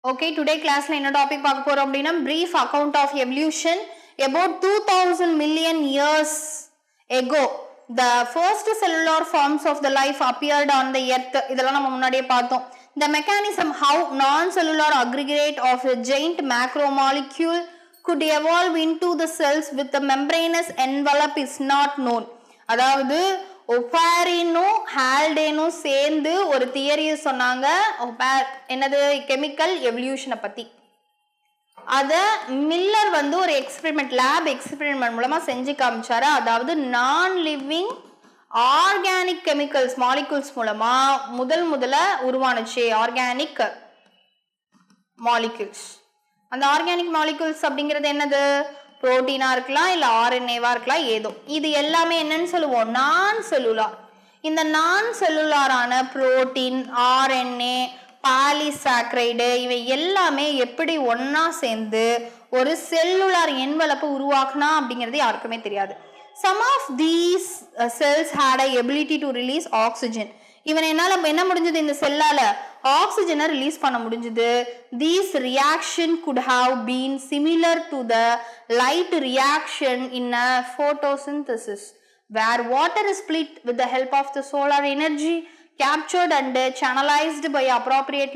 Okay, today class la enna topic paaka porom appadina brief account of evolution. About 2000 million years ago the first cellular forms of the life appeared on the earth. idella nama munadiye paathom. The mechanism how non-cellular aggregate of a giant macromolecule could evolve into the cells with the membranous envelope is not known. அதாவது ஒபாரினும் ஹால்டேனும் சேர்ந்து ஒரு தியரியை சொன்னாங்க. என்னது? Chemical எவல்யூஷனை பத்தி. அத Miller வந்து ஒரு எக்ஸ்பெரிமெண்ட், லேப் எக்ஸ்பெரிமெண்ட் மூலமா செஞ்சு காமிச்சாரு. அதாவது நான் லிவிங் ஆர்கானிக் கெமிக்கல்ஸ் மாலிகூல்ஸ் மூலமா முதல்ல உருவானுச்சு ஆர்கானிக் மாலிகூல்ஸ். அந்த ஆர்கானிக் மாலிகூல்ஸ் அப்படிங்கிறது என்னது? புரோட்டீனா இருக்கலாம், இல்ல ஆர்என்ஏவா இருக்கலாம், ஏதோ. இது எல்லாமே என்னன்னு சொல்லுவோம்? நான் செல்லுலார். இந்த நான் செல்லுலாரான புரோட்டீன், ஆர்என்ஏ, பாலிசாக்கரைடு இவை எல்லாமே எப்படி ஒன்னா சேர்ந்து ஒரு செல்லுலார் என்வலப்பை உருவாக்குனா அப்படிங்கிறது யாருக்குமே தெரியாது. Some of these cells had a ability to release oxygen. இவன் என்னால என்ன முடிஞ்சது? இந்த செல்லால ஆக்சிஜனை ரிலீஸ் பண்ண முடிஞ்சது. These reaction could have been similar to the light reaction in a photosynthesis, where water is split with the help of the solar energy captured and channelized by appropriate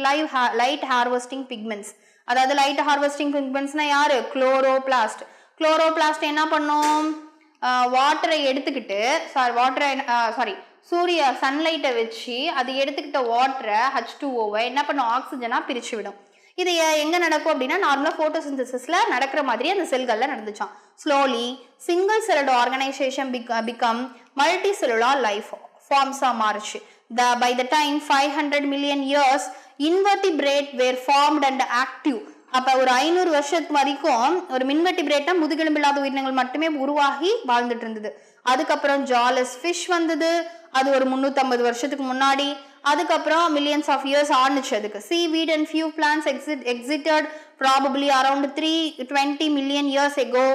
light harvesting pigments. அதாவது light harvesting பிக்மெண்ட்ஸ்னா யாரு? Chloroplast. Chloroplast என்ன பண்ணும்? வாட்டரை எடுத்துக்கிட்டு சூரிய சன்லைட்டை வச்சு அது எடுத்துக்கிட்ட வாட்டரை H2O என்ன பண்ணும்? ஆக்சிஜனா பிரிச்சு விடும். இது எங்க நடக்கும் அப்படின்னா நார்மலா போட்டோசிந்தசிஸ்ல நடக்கிற மாதிரி அந்த செல்கள்ல நடந்துச்சான். Slowly single celled organisation become multi cellular life ஃபார்ம்ஸா மாறுச்சு. By the time 500 million years invertebrate were formed and active. அப்ப ஒரு 500 வருஷத்துக்கு வரைக்கும் ஒரு மின்வெர்டிபிரேட்டா முதுகெலும்பில்லாத உயிரினங்கள் மட்டுமே உருவாகி வாழ்ந்துட்டு இருந்தது. அதுக்கப்புறம் ஜாலஸ் ஃபிஷ் வந்தது. அது ஒரு 350 வருஷத்துக்கு முன்னாடி. அதுக்கப்புறம் millions of years ஆனுச்சு. அதுக்கு seaweed and few plants exited probably around 320 million years ago.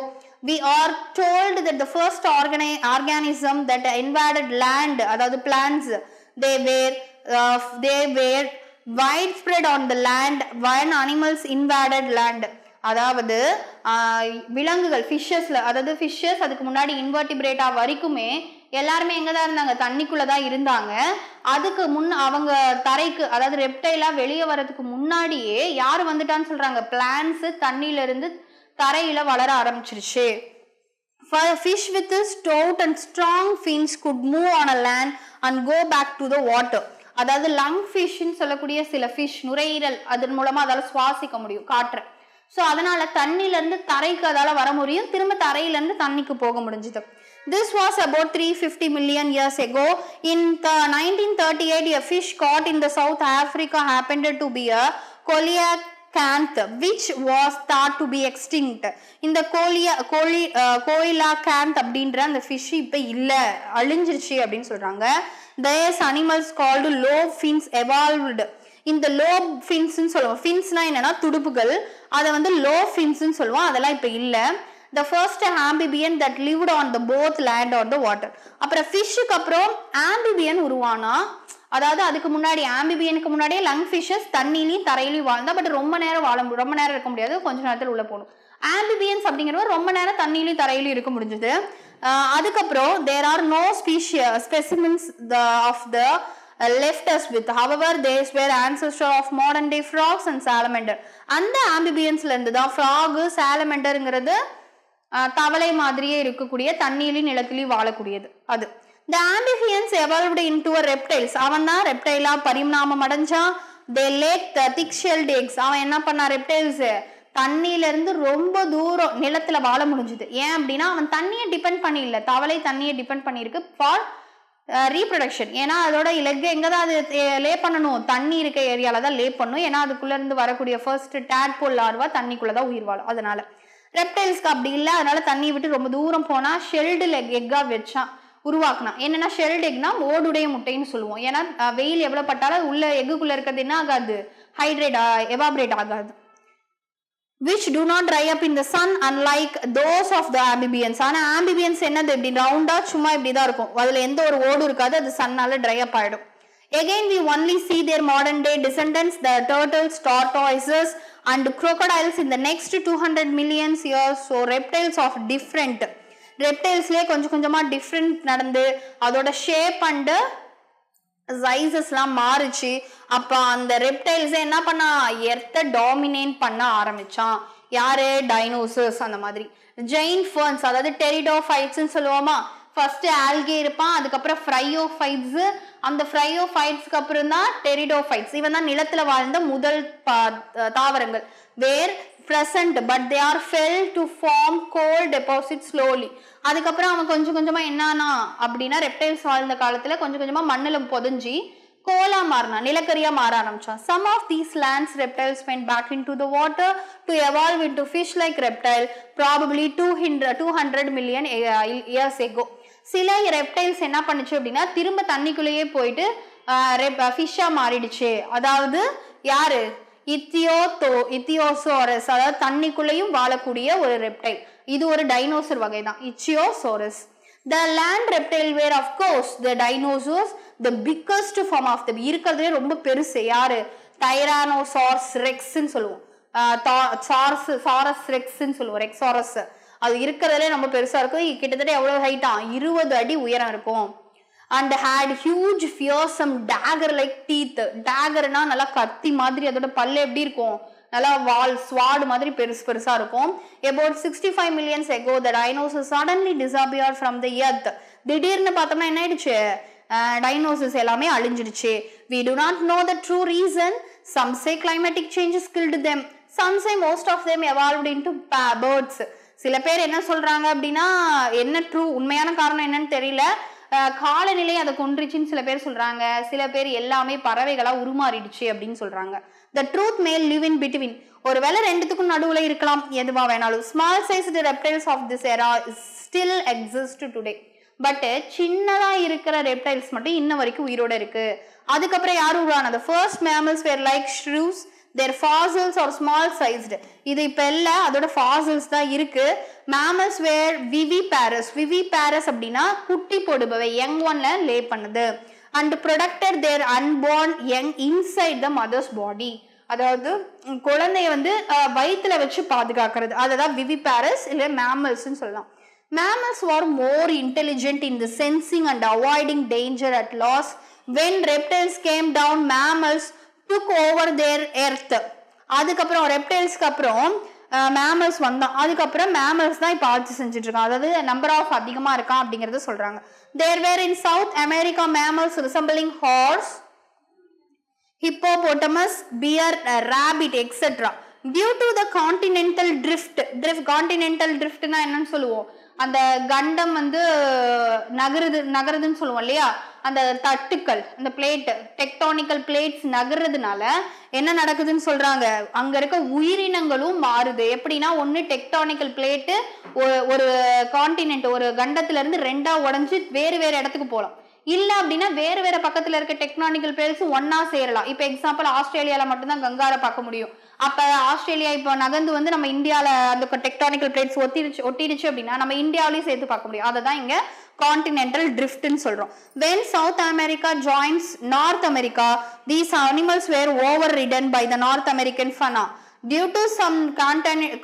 We are told that the first organism that invaded land, அதாவது plants, they were widespread on the land when animals invaded land. அதாவது விலங்குகள் ஃபிஷஸ்ல, அதாவது fishes அதுக்கு முன்னாடி இன்வெர்டிபிரேட்டா வரைக்குமே எல்லாருமே எங்கதான் இருந்தாங்க? தண்ணிக்குள்ளதான் இருந்தாங்க. அதுக்கு அவங்க தரைக்கு, அதாவது ரெப்டைலா வெளியே வர்றதுக்கு முன்னாடியே யாரு வந்துட்டான்னு சொல்றாங்க? பிளான்ஸ் தண்ணியில இருந்து தரையில வளர ஆரம்பிச்சிருச்சு. Fish with stout and strong fins could move on a land and go back to the water. அதாவது லங் ஃபிஷ்ன்னு சொல்லக்கூடிய சில ஃபிஷ் நுரையீரல் அதன் மூலமா அதால சுவாசிக்க முடியும் காற்று. ஸோ அதனால தண்ணில இருந்து தரைக்கு அதால வர முடியும், திரும்ப தரையில இருந்து தண்ணிக்கு போக முடிஞ்சது. This was about 350 million years ago. In 1938, a fish caught in the South Africa happened to be a coelacanth, which was thought to be extinct. இந்த coelacanth அப்படின்ற அந்த ஃபிஷ் இப்ப இல்ல, அழிஞ்சிருச்சு அப்படின்னு சொல்றாங்க. These animals called lobe fins evolved. இந்த lobe ஃபின்ஸ்ன்னு சொல்லுவோம். ஃபின்ஸ்னா என்னன்னா துடுப்புகள், அதை வந்து லோப் ஃபின்ஸ்ன்னு சொல்லுவோம். அதெல்லாம் இப்ப இல்ல. The first amphibian that lived on the both land or the water. அப்புறம் ஃபிஷ்ஷுக்கு அப்புறம் ஆம்பிபியன் உருவானா. அதாவது அதுக்கு முன்னாடி ஆம்பிபியனுக்கு முன்னாடியே லங் ஃபிஷஸ் தண்ணிலையும் தரையிலையும் வாழ்ந்தா. பட் ரொம்ப நேரம் இருக்க முடியாது, கொஞ்ச நேரத்தில் உள்ள போகணும். ஆம்பிபியன்ஸ் அப்படிங்கிறவங்க ரொம்ப நேரம் தண்ணிலையும் தரையிலையும் இருக்க முடிஞ்சது. அதுக்கப்புறம் there are no specimens of the left us with. However, they were ancestor of modern day frogs and salamander. அந்த ஆம்பிபியன்ஸ்ல இருந்து தான் ஃப்ராக், சாலமெண்டர்ங்கிறது தவளை மாதிரியே இருக்கக்கூடிய தண்ணியிலையும் நிலத்திலையும் வாழக்கூடியது அது. The amphibians evolved into a reptiles. அவன் தான் ரெப்டைலா பரிணாமம் அடைஞ்சான். They laid the thick-shelled eggs. அவன் என்ன பண்ணா? ரெப்டைல்ஸ் தண்ணியில இருந்து ரொம்ப தூரம் நிலத்துல வாழ முடிஞ்சது. ஏன் அப்படின்னா அவன் தண்ணியை டிபெண்ட் பண்ணி இல்ல, தவளை தண்ணியை டிபெண்ட் பண்ணிருக்கு ஃபார் ரீப்ரொடக்ஷன். ஏன்னா அதோட லெக் எங்கதான் அது லே பண்ணணும்? தண்ணி இருக்க ஏரியால தான் லே பண்ணும். ஏன்னா அதுக்குள்ள இருந்து வரக்கூடிய ஃபர்ஸ்ட் டேட்போல் லார்வா தண்ணிக்குள்ளதான் உயிர் வாழும். அதனால ரெப்டைல்ஸ்க்கு அப்படி இல்லை. அதனால தண்ணியை விட்டு ரொம்ப தூரம் போனா ஷெல்டு எக்கா வச்சான், உருவாக்குனா. என்னன்னா ஷெல்டு எக்னா ஓடுடைய முட்டைன்னு சொல்லுவோம். ஏன்னா வெயில் எவ்வளவு பட்டாலும் உள்ள எக்குள்ள இருக்கிறது என்ன ஆகாது? எவாபரேட் ஆகாது. Which do not dry up in the sun unlike those of the amphibians. ஆனா amphibians என்னது? இப்படி ரவுண்டா சும்மா இப்படிதான் இருக்கும், அதுல எந்த ஒரு ஓடு இருக்காது, அது சன்னால ட்ரை அப் ஆயிடும். Again, we only see their modern day descendants, the turtles, tortoises and crocodiles in the next 200 million years. So reptiles of different reptilesலயே கொஞ்சம் கொஞ்சமா டிஃப்ரெண்ட் நடந்து அதோட ஷேப் அண்ட் சைஸஸ்லாம் மாறுச்சு. அப்போ அந்த ரெப்டைல்ஸ் என்ன பண்ணா எர்த்தை டாமினேட் பண்ண ஆரம்பிச்சான். யாரு? டைனோசர்ஸ். அந்த மாதிரி ஜெயின் ஃபர்ன்ஸ், அதாவது டெரிடோஃபைட்ஸ்ன்னு சொல்லுவோமா, ஃபர்ஸ்ட் ஆல்கே இருப்பான், அதுக்கப்புறம் ஃப்ரையோஃபைட்ஸ், அந்த ஃப்ரையோஃபைட்ஸ்க்கு அப்புறம் தான் டெரிடோஃபைட்ஸ். இவன் தான் நிலத்துல வாழ்ந்த முதல் தாவரங்கள். வேர் present but they are fell to form coal deposits slowly. அதுக்கப்புறம் அவன் கொஞ்சம் கொஞ்சமா என்னன்னா அப்படின்னா ரெப்டைல்ஸ் வாழ்ந்த காலத்துல கொஞ்சம் கொஞ்சமா மண்ணுல புதைஞ்சி கோலா மாறினா, நிலக்கரியா மாற ஆரம்பிச்சான். Some of these lands reptiles went back into the water to evolve into fish like reptile probably 200 million years ago. சில ரெப்டைல்ஸ் என்ன பண்ணுச்சு அப்படின்னா திரும்ப தண்ணிக்குள்ளேயே போயிட்டு ஃபிஷ்ஷா மாறிடுச்சு. அதாவது யாரு? இத்தியோசோரஸ், அதாவது தண்ணிக்குள்ளேயும் வாழக்கூடிய ஒரு ரெப்டைல். இது ஒரு டைனோசர் வகை தான், இச்சியோசோரஸ். The land reptile were of course the dinosaurs, the biggest form of them. இருக்கிறதுலே ரொம்ப பெருசு யாரு? டைரானோசார்ஸ் ரெக்ஸ்ன்னு சொல்லுவோம், சாரஸ் ரெக்ஸ்ன்னு சொல்லுவோம், ரெக்ஸாரஸ். அது இருக்கிறதுலே ரொம்ப பெருசா இருக்கும். கிட்டத்தட்ட எவ்வளவு ஹைட்டா? 20 அடி உயரம் இருக்கும். and had huge fearsome dagger like teeth. daggerனா நல்லா கத்தி மாதிரி, அதோட பல்லு எப்படி இருக்கும்? நல்லா வால் ஸ்வாட் மாதிரி பெருசு பெருசா இருக்கும். about 65 million ago the dinosaurs suddenly disappeared from the earth. திடீர்னு பார்த்தோம்னா என்ன ஆயிடுச்சு? டைனோசர்ஸ் எல்லாமே அழிஞ்சிடுச்சு. we do not know the true reason. some say climatic changes killed them, some say most of them evolved into birds. சில பேர் என்ன சொல்றாங்க அப்படின்னா என்ன ட்ரூ உண்மையான காரணம் என்னன்னு தெரியல, காலநிலை அதை கொன்றுச்சுன்னு சில பேர் சொல்றாங்க. சில பேர் எல்லாமே பறவைகளா உருமாறிடுச்சு அப்படின்னு சொல்றாங்க. the truth may live in between. ஒருவேளை ரெண்டுத்துக்கும் நடுவுல இருக்கலாம், எதுவா வேணாலும். small sized reptiles of this era still exist today. But சின்னதா இருக்கிற ரெப்டைல்ஸ் மட்டும் இன்ன வரைக்கும் உயிரோட இருக்கு. அதுக்கப்புறம் யாரு உருவான? the first mammals were like shrews. their fossils are small sized. இது இப்ப இல்ல, அதோட fossils தான் இருக்கு. mammals were viviparous. viviparous அப்படின்னா குட்டி போடுபவை, young oneல லே பண்ணுது. and protected their unborn young inside the mother's body. அதாவது குழந்தைய வந்து வயிற்றுல வச்சு பாதுகாக்கிறது, அததான் viviparous இல்ல mammals சொல்லலாம். mammals were more intelligent in the sensing and avoiding danger at loss. when reptiles came down, mammals took over their earth. அதுக்கப்புறம் ரெப்டைல்ஸ்க்கு அப்புறம் மேமல்ஸ் வந்தான். அதுக்கப்புறம் மேமல்ஸ் தான் இப்போ ஆட்சி செஞ்சுட்டு இருக்கான், அதாவது நம்பர் ஆஃப் அதிகமா இருக்கான் அப்படிங்கறத சொல்றாங்க. There were in South America mammals resembling horse, hippopotamus, bear, rabbit, etc. due to the continental drift. continental driftனா என்னன்னு சொல்லுவோம்? அந்த கண்டம் வந்து நகருதுன்னு சொல்லுவோம் இல்லையா, அந்த தட்டுக்கள், அந்த பிளேட், டெக்டானிக்கல் பிளேட்ஸ் நகர்றதுனால என்ன நடக்குதுன்னு சொல்றாங்க? அங்க இருக்க உயிரினங்களும் மாறுது. எப்படின்னா, ஒன்னு டெக்டானிக்கல் பிளேட்டு ஒரு கான்டினென்ட், ஒரு கண்டத்துல இருந்து ரெண்டா உடஞ்சு வேறு வேறு இடத்துக்கு போகலாம். இல்ல அப்படின்னா வேறு வேற பக்கத்துல இருக்க டெக்டானிக்கல் பிளேட்ஸ் ஒன்னா சேரலாம். இப்ப எக்ஸாம்பிள் ஆஸ்திரேலியால மட்டும்தான் கங்காரை பார்க்க முடியும். அப்ப ஆஸ்திரேலியா இப்போ நகர்ந்து வந்து நம்ம இந்தியால அந்த டெக்டானிக்கல் பிளேட்ஸ் ஒட்டிடுச்சு அப்படின்னா நம்ம இந்தியாவிலையும் சேர்த்து பார்க்க முடியும். அதை தான் இங்க கான்டினென்டல் ட்ரிஃப்ட்னு சொல்றோம். when South America joins North America, these animals were overridden by the North American fauna. Due to some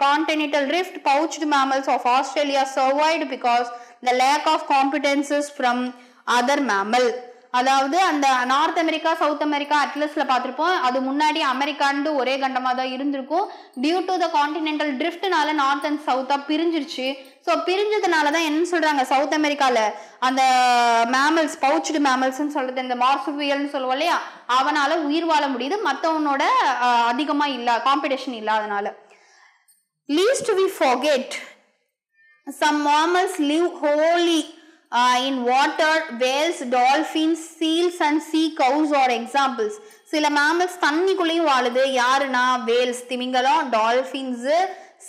continental rift, poached mammals of Australia survived because the lack of competences from other mammal. அதாவது அந்த North America, South America அட்லஸ்ல பார்த்திருப்போம், அது முன்னாடி அமெரிக்காண்டு ஒரே கண்டமா தான் இருந்திருக்கும். டியூ டு த கான்டினென்டல் ட்ரிஃப்ட்னால நார்த் அண்ட் சவுத்தா பிரிஞ்சிருச்சு. ஸோ பிரிஞ்சதுனால தான் என்ன சொல்றாங்க, சவுத் அமெரிக்கால அந்த மேமல்ஸ், பவுச்டு மேமல்ஸ்ன்னு சொல்றது, இந்த மார்சுபியல்னு சொல்லுவோம் இல்லையா, அவனால உயிர் வாழ முடியுது, மற்றவனோட அதிகமா இல்ல காம்படிஷன் இல்லாதனால. Least we forget some mammals live wholly in water. whales, dolphins, seals and sea cows are examples. சில மேமல்ஸ் தண்ணிக்குள்ளேயும் வாழுது. யாருன்னா வேல்ஸ், திமிங்கலம், டால்பின்ஸ்,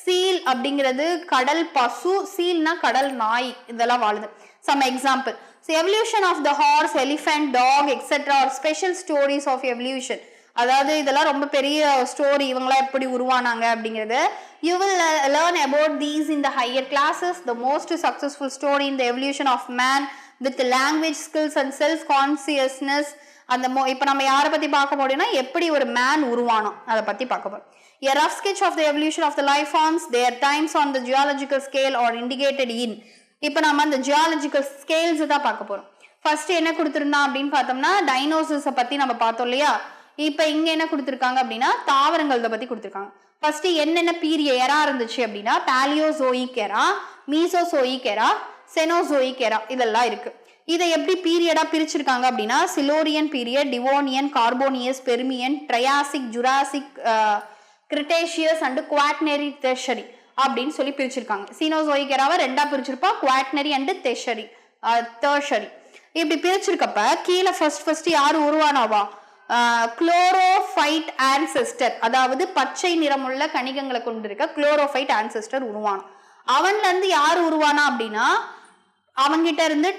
சீல் அப்படிங்கிறது கடல் பசு, சீல்னா கடல் நாய், இதெல்லாம் வாழுது. some example. so evolution of the horse, elephant, dog, etc. are special stories of evolution. அதாவது இதெல்லாம் ரொம்ப பெரிய ஸ்டோரி, இவங்களாம் எப்படி உருவானாங்க அப்படிங்கிறது. You will learn about these in the higher classes. The most successful story in the evolution of man with language skills and self consciousness அந்த இப்போ நம்ம யாரை பத்தி பார்க்க போறோம்னா எப்படி ஒரு மேன் உருவானோம் அதை பத்தி பார்க்க போறோம். A rough sketch of the evolution of the life forms, their times on the geological scale are indicated in. இப்போ நம்ம அந்த geological scales தான் பார்க்க போறோம். ஃபர்ஸ்ட் என்ன கொடுத்திருந்தா அப்படின்னு பார்த்தோம்னா டைனோசர்ஸை பத்தி நம்ம பார்த்தோம் இல்லையா. இப்போ இங்க என்ன கொடுத்திருக்காங்க அப்படின்னா தாவரங்களை பத்தி கொடுத்திருக்காங்க. ஃபர்ஸ்ட் என்னென்ன பீரியட் எரா இருந்துச்சு அப்படின்னா Palaeozoic era, Mesozoic era, Cenozoic era இதெல்லாம் இருக்கு. இதை எப்படி பீரியடா பிரிச்சிருக்காங்க அப்படின்னா Silurian period, Devonian, Carboniferous, Permian, Triassic, Jurassic, Cretaceous and Quaternary, Tertiary அப்படின்னு சொல்லி பிரிச்சிருக்காங்க. சீனோசோயிக் எராவை ரெண்டா பிரிச்சிருப்பா, குவாட்னரி அண்ட் டெர்ஷரி. இப்படி பிரிச்சிருக்கப்ப கீழே ஃபர்ஸ்ட் யாரு உருவானாவா குளோரோஃபைட் ஆன்செஸ்டர், அதாவது பச்சை நிறமுள்ள கணிகங்களை கொண்டிருக்க குளோரோஃபைட் ஆன்செஸ்டர் உருவானா. அவன்ல இருந்து யார் உருவானா அப்படின்னா அவங்கிட்ட இருந்து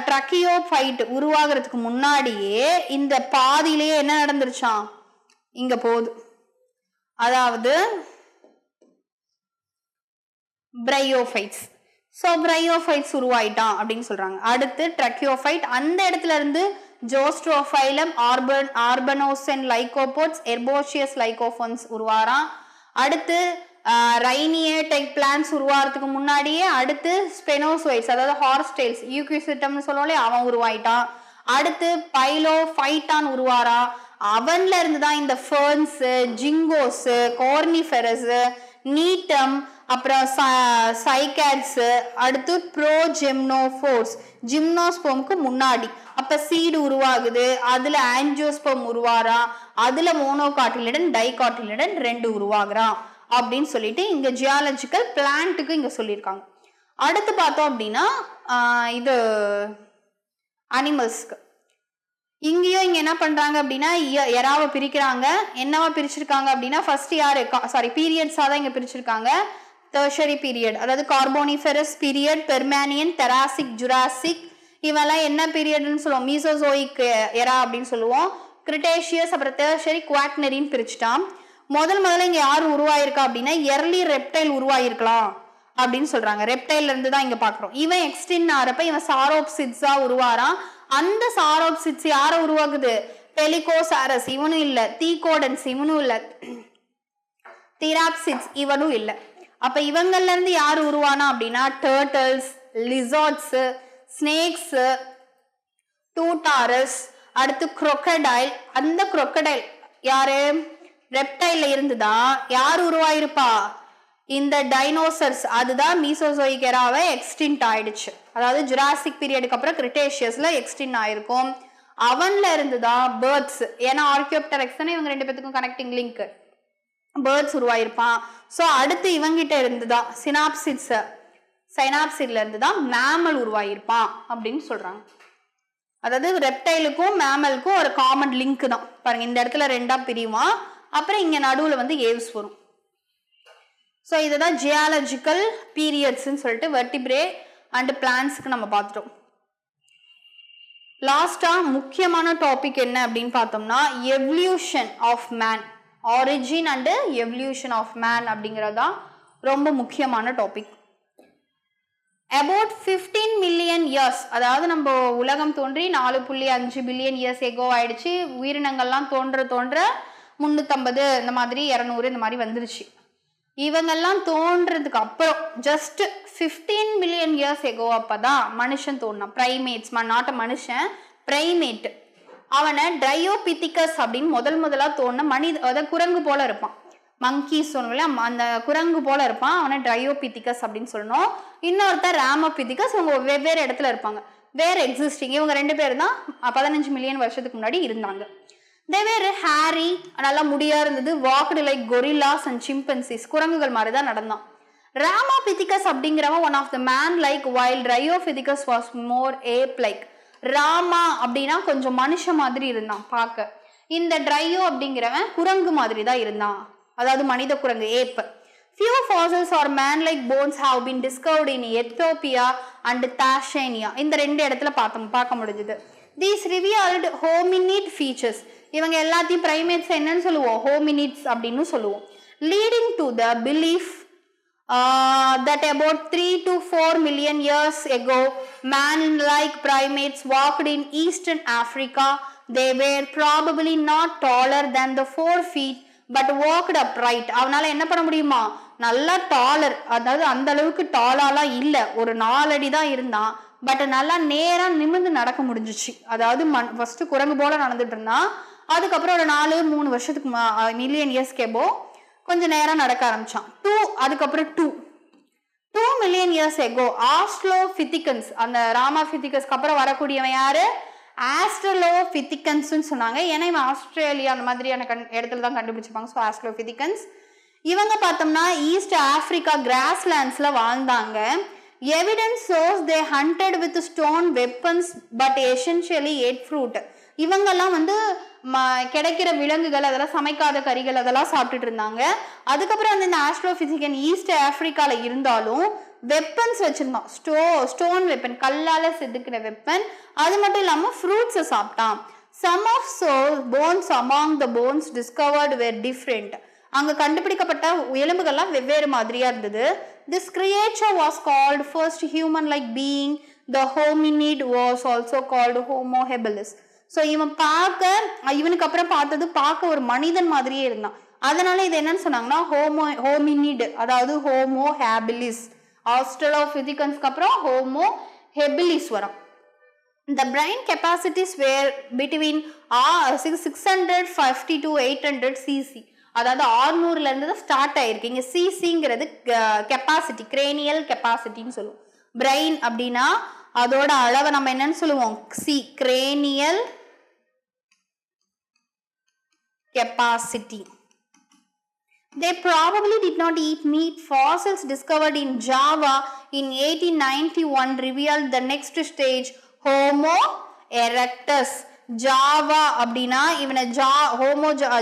ட்ரக்கியோஃபைட் உருவாகிறதுக்கு முன்னாடியே இந்த பாதியிலேயே என்ன நடந்துருச்சான் இங்க போகுது, அதாவது பிரையோஃபைட்ஸ். ஸோ பிரையோஃபைட்ஸ் உருவாயிட்டான் அப்படின்னு சொல்றாங்க. அடுத்து ட்ரக்கியோஃபைட், அந்த இடத்துல இருந்து ஜோஸ்ட்ரோஃபைலம், ஆர்பனோசன் லைகோபோட்ஸ், எர்போஷியஸ் லைகோஃபோன்ஸ் உருவாரான். அடுத்து ரைனியேடைக் பிளான்ஸ் உருவாகிறதுக்கு முன்னாடியே அடுத்து ஸ்பெனோசோயிட்ஸ், அதாவது ஹார்ஸ்டெயில்ஸ், யூக்யூசிட்டம்னு சொல்லுவோம்ல அவன் உருவாயிட்டான். அடுத்து பைலோஃபைட்டான் உருவாரா. அவன்ல இருந்து தான் இந்த ஃபர்ன்ஸ், ஜிங்கோஸ், கார்னிஃபெரஸ், நீட்டம், அப்புறம் சைகாட்ஸ், அடுத்து ப்ரோஜெம்னோஃபோர்ஸ், ஜிம்னோஸ்போமுக்கு முன்னாடி அப்ப சீடு உருவாகுது. அதுல ஆன்ஜியோஸ்போம் உருவாரா, அதுல மோனோகாட்டிலிடன் டைகாட்டிலிடன் 2 உருவாகுறான் அப்படின்னு சொல்லிட்டு இங்க ஜியாலஜிக்கல் பிளான்ட்டுக்கு இங்க சொல்லியிருக்காங்க. அடுத்து பார்த்தோம் அப்படின்னா இது அனிமல்ஸ்க்கு இங்கேயும் இங்க என்ன பண்றாங்க அப்படின்னா எராவை பிரிக்கிறாங்க. என்னவா பிரிச்சிருக்காங்க அப்படின்னா ஃபர்ஸ்ட் யாரு பீரியட்ஸா தான் இங்க பிரிச்சிருக்காங்க. டெர்ஷரி பீரியட், அதாவது கார்போனிஃபெரஸ் பீரியட், பெர்மானியன், தெராசிக், ஜுராசிக் இவெல்லாம் என்ன பீரியட்னு சொல்லுவோம் மீசோசோயிக் எரா அப்படின்னு சொல்லுவோம். கிரிட்டேஷியஸ், அப்புறம் டெர்ஷரி, குவாட்னரின்னு பிரிச்சுட்டான். முதல்ல இங்க யாரு உருவாயிருக்கா அப்படின்னா எர்லி ரெப்டைல் உருவாயிருக்கலாம் அப்படின்னு சொல்றாங்க. ரெப்டைல்ல இருந்து தான் இங்க பாக்குறோம். இவன் எக்ஸ்டின் ஆறப்ப இவன் சாரோப்சிட்ஸா உருவாரான். அந்த சாரோப்சிட்ஸ் யார உருவாக்குது பெலிகோசாரஸ் இவனும் இல்ல, தீகோடன்ஸ் இவனும் இல்ல, திராப்சிட்ஸ் இவனும் இல்ல. அப்ப இவங்கள்ல இருந்து யாரு உருவானா அப்படின்னா டர்டல்ஸ், லிசார்ட்ஸ், ஸ்னேக்ஸ், டூட்டாரஸ், அடுத்து குரோக்கடைல். அந்த குரோக்கடைல் யாரு ரெப்டைல்ல இருந்துதான் யார் உருவாயிருப்பா இந்த டைனோசர்ஸ். அதுதான் மீசோசோயிக் எராவை எக்ஸ்டின்ட் ஆயிடுச்சு, அதாவது ஜுராசிக் பீரியடுக்கு அப்புறம் கிரிட்டேஷியஸ்ல எக்ஸ்டின்ட் ஆயிருக்கும். அவன்ல இருந்துதான் பேர்ட்ஸ், ஏன்னா ஆர்கியோப்டெரக்ஸ் இவங்க 2 பேத்துக்கும் கனெக்டிங் லிங்க், பேர்ட்ஸ் உருவாயிருப்பான். ஸோ அடுத்து இவங்கிட்ட இருந்துதான் சைனாப்சிட்ல இருந்துதான் மேமல் உருவாயிருப்பான் அப்படின்னு சொல்றாங்க. அதாவது ரெப்டைலுக்கும் மேமலுக்கும் ஒரு காமன் லிங்க் தான் பாருங்க. இந்த இடத்துல 2ஆ பிரிவான், அப்புறம் இங்க நடுவுல வந்து ஏவ்ஸ் வரும். ஸோ இதுதான் ஜியாலஜிக்கல் பீரியட்ஸ்ன்னு சொல்லிட்டு வெர்டிப்ரே அண்ட் பிளான்ஸ்க்கு நம்ம பார்த்துட்டோம். லாஸ்டா முக்கியமான டாபிக் என்ன அப்படின்னு பார்த்தோம்னா evolution of man, origin and evolution of man அப்படிங்கிறதான் ரொம்ப முக்கியமான டாபிக். அபவுட் 15 மில்லியன் இயர்ஸ், அதாவது நம்ம உலகம் தோன்றி 4.5 பில்லியன் இயர்ஸ் எகோ ஆயிடுச்சு. உயிரினங்கள்லாம் தோன்ற 350 இந்த மாதிரி 200 இந்த மாதிரி வந்துருச்சு. இவங்கெல்லாம் தோன்றதுக்கு அப்புறம் ஜஸ்ட் 15 மில்லியன் இயர்ஸ் எகோ அப்பதான் மனுஷன் தோன்றான். பிரைமேட்ஸ், நாட் மனுஷன், பிரைமேட். அவனை ட்ரையோபித்திகஸ் அப்படின்னு முதலா தோணுன அதாவது குரங்கு போல இருப்பான். மங்கீஸ் சொன்னோம்ல அந்த குரங்கு போல இருப்பான், அவனை ட்ரையோபித்திகஸ் அப்படின்னு சொல்லணும். இன்னொருத்தர் ராமோபித்திகஸ், அவங்க வெவ்வேறு இடத்துல இருப்பாங்க, வேற எக்ஸிஸ்டிங். இவங்க 2 பேர் தான் 15 மில்லியன் வருஷத்துக்கு முன்னாடி இருந்தாங்க. They were hairy, நல்லா முடியா இருந்தது, walked like gorillas and chimpanzees, குரங்குகள் மாதிரி தான் நடந்தான். ராமோபித்திகஸ் அப்படிங்கிறவன் one of the man like, while Dryopithecus was more ape like. Rama அப்படின்னா கொஞ்சம் மனுஷ மாதிரி இருந்தான் பார்க்க. இந்த ட்ரையோ அப்படிங்கிறவன் குரங்கு மாதிரி தான் இருந்தான், அதாவது மனித குரங்கு, ஏப். Few fossils or man-like bones have been discovered in Ethiopia and Tanzania. இந்த 2 இடத்துல பார்க்க முடிஞ்சது. These revealed hominid features. இவங்க எல்லாத்தையும் பிரைமேட்ஸ் என்னன்னு சொல்லுவோம், ஹோமினிட்ஸ் அப்படின்னு சொல்லுவோம். Leading to the belief that about 3 to 4 million years ago, man-like primates walked in Eastern Africa, they were probably not taller than the 4 feet but walked upright. அவனால என்ன பண்ண முடியுமா, நல்லா டாலர், அதாவது அந்த அளவுக்கு டாலாலாம் இல்ல, ஒரு 4 அடி தான் இருந்தான், பட் நல்லா நேரா நிமிர்ந்து நடக்க முடிஞ்சிச்சு. அதாவது ஃபர்ஸ்ட் குரங்கு போல நடந்துட்டு இருந்தான், அதுக்கப்புறம் ஒரு 4-3 வருஷத்துக்கு மில்லியன் இயர்ஸ்க்கு எபோ கொஞ்சம் நேரம் நடக்க ஆரம்பிச்சான். அதுக்கப்புறம் 2 மில்லியன் இயர்ஸ் எகோ ஆஸ்ட்ரோபிதிகன்ஸ், அந்த ராமாபிதிகஸ்க்கு அப்புறம் வரக்கூடியவன் யாரு, ஆஸ்ட்ரலோபிதிகன்ஸ் சொன்னாங்க. ஏன்னா இவன் ஆஸ்திரேலியா அந்த மாதிரியான இடத்துல தான் கண்டுபிடிச்சிருப்பாங்க. ஸோ ஆஸ்ட்ரோபிதிகன்ஸ் இவங்க பார்த்தோம்னா ஈஸ்ட் ஆப்பிரிக்கா கிராஸ்லேண்ட்ஸ்ல வாழ்ந்தாங்க. Evidence shows they hunted with stone weapons but essentially ate fruit. இவங்கெல்லாம் வந்து கிடைக்கிற விலங்குகள், அதெல்லாம் சமைக்காத கறிகள் அதெல்லாம் சாப்பிட்டுட்டு இருந்தாங்க. அதுக்கப்புறம் அந்த ஆஸ்ட்ரோபிசிகன் ஈஸ்ட் ஆப்பிரிக்கால இருந்தாலும் வெப்பன்ஸ் வச்சிருந்தான், ஸ்டோன் வெப்பன், கல்லால செதுக்கிற வெப்பன். அது மட்டும் இல்லாம ஃப்ரூட்ஸை சாப்பிட்டான். Some of bones among the bones discovered were different. அங்க கண்டுபிடிக்கப்பட்ட எலும்புகள்லாம் வெவ்வேறு மாதிரியா இருந்தது. This creature was called first human like being. The hominid was also called Homo habilis. So இவனுக்கு அப்புறம் பார்க்க ஒரு மனிதன் மாதிரியே இருந்தான். அதனால இது என்னன்னு சொன்னாங்கன்னா ஹோமினிட், அதாவது ஹோமோ ஹேபிலிஸ். ஆஸ்ட்ரலோபிதிகன்ஸ்க்கு அப்புறம் ஹோமோ ஹெபிலிஸ் வரும். The brain capacities were between 650 to 800 cc. அதாவது 600ல இருந்து ஸ்டார்ட் ஆயிருக்கு. இங்க சிசிங்கிறது கெப்பாசிட்டி, கிரேனியல் கெப்பாசிட்டின்னு சொல்லுவோம். பிரெயின் அப்படின்னா அதோட அளவை நம்ம என்னன்னு சொல்லுவோம், cranial capacity. They probably did not eat meat. Fossils discovered in Java in 1891 revealed the next stage, Homo erectus. Java அப்படின்னா இவனை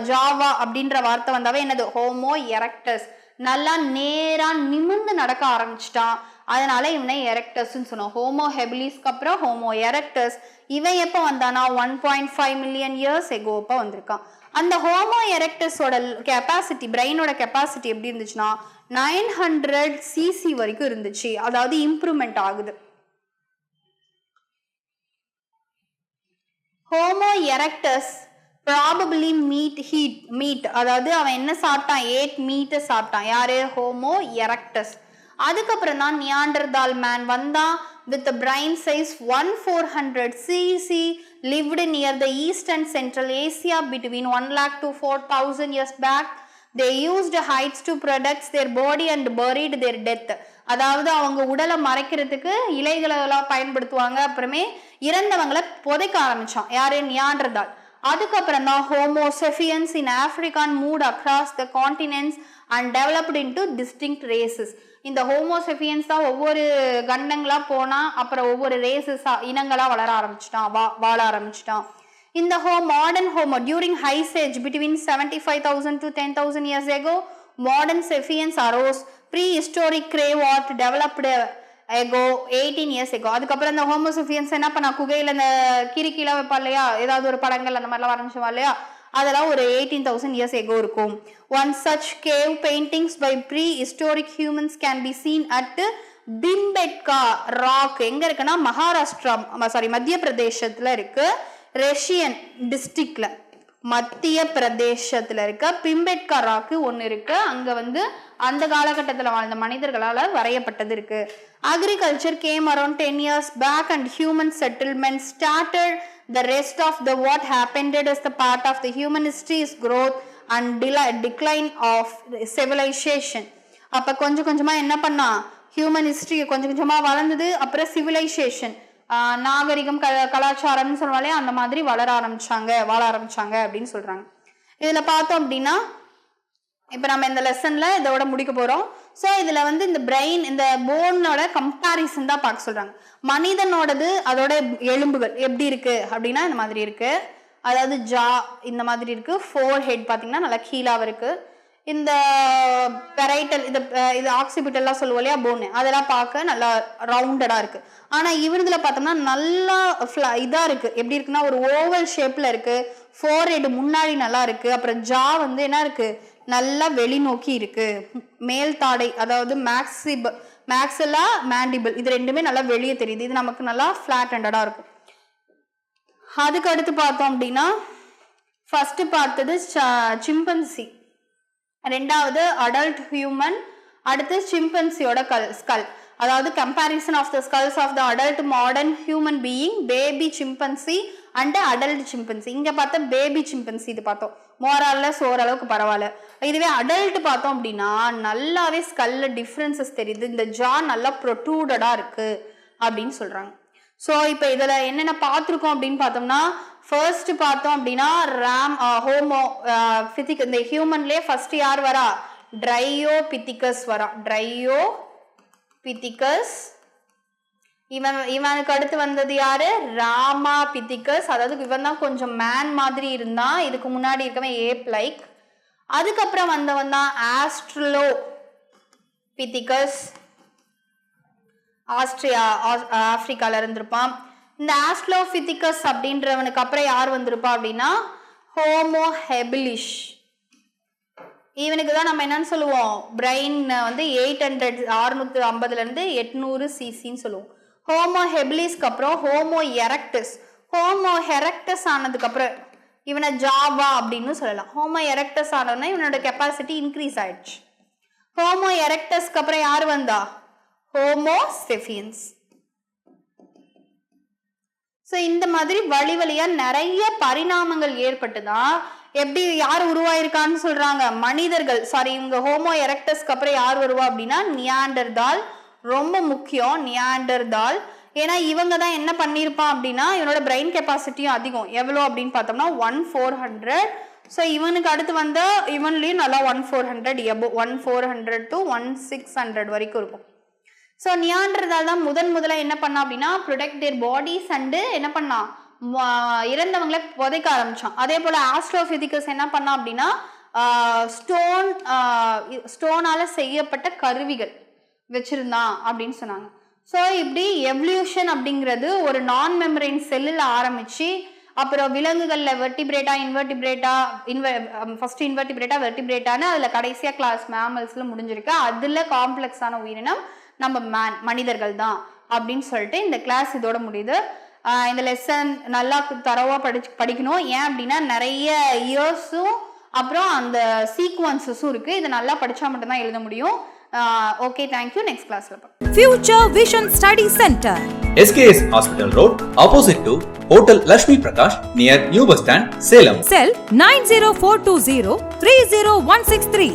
ஜாவா அப்படின்ற வார்த்தை வந்தாவே என்னது, ஹோமோ எரக்டஸ். நல்லா நேரா நிமிர்ந்து நடக்க ஆரம்பிச்சிட்டான், அதனால இவனை எரக்டஸ்ன்னு சொன்னோம். ஹோமோ ஹெபிலிஸ்க்கு அப்புறம் ஹோமோ எரக்டஸ். இவன் எப்போ வந்தானா 1.5 மில்லியன் இயர்ஸ் எகோப்போ வந்திருக்கான். அந்த ஹோமோ எரக்டஸோட கெப்பாசிட்டி, பிரெயினோட கெப்பாசிட்டி எப்படி இருந்துச்சுன்னா 900 சிசி வரைக்கும் இருந்துச்சு. அதாவது இம்ப்ரூவ்மெண்ட் ஆகுது. ஹோமோ எரக்டஸ் ப்ராபபிளி மீட், அதாவது அவன் என்ன சாப்பிட்டான், ஏட் மீட்டை சாப்பிட்டான். யாரு, ஹோமோ எரக்டஸ். அதுக்கப்புறம் தான் நியாண்டர்தால் மேன் வந்தான். with a brain size 1400 cc, lived near the east and central Asia between 1 lakh to 4,000 years back. They used hides to protect their body and buried their death. அதாவது அவங்க உடலை மறைக்கிறதுக்கு இலைகளை எல்லாம் பயன்படுத்துவாங்க. அப்புறமே இறந்தவங்களை புதைக்க ஆரம்பிச்சான். யாரு, நியாண்டர்தால். அதுக்கப்புறம் தான் Homo sapiens in African moved across the continents and developed into distinct races. இந்த ஹோமோசெஃபியன்ஸ் தான் ஒவ்வொரு கண்டங்களா போனா அப்புறம் ஒவ்வொரு ரேசஸா இனங்களா வாழ ஆரம்பிச்சிட்டான். இந்த modern homo during ice age between 75,000 to 10,000 years ago, modern sapiens arose. Prehistoric crave art developed ago 18 years ago. அதுக்கப்புறம் இந்த ஹோமோசெஃபியன்ஸ் என்ன பண்ணா, குகையில இந்த கிரிக்கீழ வைப்பா இல்லையா, ஏதாவது ஒரு படங்கள் அந்த மாதிரிலாம் வரைஞ்சுவா இல்லையா, அதெல்லாம் ஒரு 18,000 years ago இருக்கும். One such cave paintings by prehistoric humans can be seen at Bhimbetka rock. எங்க இருக்குன்னா மத்திய பிரதேசத்துல இருக்கு, ரஷ்யன் டிஸ்ட்ரிக்ட்ல மத்திய பிரதேசத்துல இருக்க பிம்பெட்கா ராக்கு ஒன்னு இருக்கு. அங்க வந்து அந்த காலகட்டத்தில் வாழ்ந்த மனிதர்களால வரையப்பட்டது இருக்கு. Agriculture came around 10 years back and human settlement started. The rest of the what happened as the part of the human history's growth and decline of civilization. அப்ப கொஞ்சம் கொஞ்சமா என்ன பண்ணா, ஹியூமன் ஹிஸ்டரி கொஞ்சம் கொஞ்சமா வளர்ந்தது. அப்புறம் சிவிலைசேஷன், நாகரிகம், கலாச்சாரம்னு சொல்லுவாலே அந்த மாதிரி வாழ ஆரம்பிச்சாங்க அப்படின்னு சொல்றாங்க. இதுல பார்த்தோம் அப்படின்னா இப்ப நம்ம இந்த லெசன்ல இதோட முடிக்க போறோம். ஸோ இதுல வந்து இந்த பிரெயின், இந்த போனோட கம்பாரிசன் தான் பார்க்க சொல்றாங்க. மனிதனோடது அதோட எலும்புகள் எப்படி இருக்கு அப்படின்னா இந்த மாதிரி இருக்கு. அதாவது ஜா இந்த மாதிரி இருக்கு. ஃபோர் ஹெட் பாத்தீங்கன்னா நல்லா கீழாவும் இருக்கு. இந்த பெரைட்டல், இது ஆக்சிபிட்டல்லாம் சொல்லுவோம் இல்லையா, போனு, அதெல்லாம் பார்க்க நல்லா ரவுண்டடா இருக்கு. ஆனா இவருதுல பார்த்தோம்னா நல்லா இதா இருக்கு. எப்படி இருக்குன்னா ஒரு ஓவல் ஷேப்ல இருக்கு. ஃபோர் ஹெட் முன்னாடி நல்லா இருக்கு. அப்புறம் ஜா வந்து என்ன இருக்கு, நல்லா வெளிநோக்கி இருக்கு. மேல் தாடை, அதாவது மேக்ஸிலா மேண்டிபிள், இது ரெண்டுமே நல்லா வெளியே தெரியுது. இது நமக்கு நல்லா ஃபிளாட் ஹேண்டடா இருக்கும். அதுக்கு அடுத்து பார்த்தோம் அப்படின்னா ஃபர்ஸ்ட் பார்த்தது சிம்பன்சி, ரெண்டாவது அடல்ட் ஹியூமன், அடுத்து சிம்பன்சியோட ஸ்கல். அதாவது comparison of the skulls of the adult modern human being, baby chimpanzee and adult chimpanzee. இங்க பார்த்தா பேபி சிம்பன்சி இது பார்த்தோம், மோரல்லஸ் ஓரளவுக்கு பரவாயில்ல. இதுவே அடல்ட் பார்த்தோம் அப்படின்னா நல்லாவே ஸ்கல்ல டிஃப்ரென்சஸ் தெரியுது, இந்த ஜா நல்லா ப்ரொட்ரூடடா இருக்கு அப்படின்னு சொல்றாங்க. ஸோ இப்போ இதுல என்னென்ன பார்த்துருக்கோம் அப்படின்னு பார்த்தோம்னா, ஃபர்ஸ்ட் பார்த்தோம் அப்படின்னா ஹோமோ பித்திக், இந்த ஹியூமன்லேயே ஃபர்ஸ்ட் யார் வரா, ட்ரையோபித்திகஸ் வரா, ட்ரையோபித்திகஸ். இவனுக்கு அடுத்து வந்தது யாரு, ராமாபித்திகஸ். அதாவது இவன் தான் கொஞ்சம் மேன் மாதிரி இருந்தான், இதுக்கு முன்னாடி இருக்கவன் ஏப் லைக். அதுக்கப்புறம் வந்தவன் தான் ஆஸ்ட்ரலோபித்திகஸ், ஆப்பிரிக்கால இருந்திருப்பான். இந்த ஆஸ்ட்ரலோபித்திகஸ் அப்படின்றவனுக்கு அப்புறம் யார் வந்திருப்பா அப்படின்னா ஹோமோ ஹெபிலிஷ். இவனுக்கு தான் நம்ம என்னன்னு சொல்லுவோம், பிரெயின் வந்து 650 இருந்து 800 சிசின்னு சொல்லுவோம். ஹோமோ ஹெபிலிஸ்க்கு அப்புறம் ஹோமோ எரக்டஸ். ஹோமோ எரக்டஸ் ஆனதுக்கு அப்புறம் இவனை ஜாவா அப்படின்னு சொல்லலாம். ஹோமோ எரக்டஸ் ஆனதுன்னா இவனோட கெப்பாசிட்டி இன்க்ரீஸ் ஆயிடுச்சு. ஹோமோ எரக்டஸ்க்கு அப்புறம் யார் வந்தா, ஹோமோ சேபியன்ஸ். ஸோ இந்த மாதிரி வழி வழியா நிறைய பரிணாமங்கள் ஏற்பட்டுதான் எப்படி யார் உருவாயிருக்கான்னு சொல்றாங்க, மனிதர்கள். சாரி, இவங்க ஹோமோ எரக்டஸ்க்கு அப்புறம் யார் வருவா அப்படின்னா நியாண்டர்தால். ரொம்ப முக்கியம் நியாண்டர்தால். ஏன்னா இவங்க தான் என்ன பண்ணியிருப்பான் அப்படின்னா இவனோட பிரெயின் கெப்பாசிட்டியும் அதிகம். எவ்வளோ அப்படின்னு பார்த்தோம்னா 1400. ஸோ இவனுக்கு அடுத்து வந்த இவன்லேயும் நல்லா 1400 எபோ 1400 to 1600 வரைக்கும் இருக்கும். ஸோ நியாண்டர்தால் தான் முதல்ல என்ன பண்ணா அப்படின்னா ப்ரொடெக்ட் தேர் பாடிஸ் அண்டு என்ன பண்ணா, இறந்தவங்களை புதைக்க ஆரம்பிச்சான். அதே போல ஆஸ்ட்ரோபித்திகஸ் என்ன பண்ணா அப்படின்னா ஸ்டோனால செய்யப்பட்ட கருவிகள் வச்சிருந்தான் அப்படின்னு சொன்னாங்க. ஸோ இப்படி எவல்யூஷன் அப்படிங்கிறது ஒரு நான் மெம்பரைன் செல்லில் ஆரம்பிச்சு அப்புறம் விலங்குகள்ல வெர்டிபிரேட்டா ஃபர்ஸ்ட் இன்வெர்டிபிரேட்டா வெர்டிபிரேட்டான்னு அதுல கடைசியா கிளாஸ் மேமல்ஸ்ல முடிஞ்சிருக்கு. அதுல காம்ப்ளெக்ஸான உயிரினம் நம்ம மனிதர்கள் தான் அப்படின்னு சொல்லிட்டு இந்த கிளாஸ் இதோட முடியுது. இந்த லெசன் நல்லா தரவா படிக்கணும். ஏன் அப்படின்னா நிறைய இயர்ஸும் அப்புறம் அந்த சீக்வன்சஸும் இருக்கு. இதை நல்லா படிச்சா மட்டும்தான் எழுத முடியும். Okay, thank you. நெக்ஸ்ட் கிளாஸ்ல பார்ப்போம். Future Vision Study Center, SKS Hospital Road, opposite to Hotel Lakshmi Prakash, near New Bus Stand, Salem. Cell 90420 30163.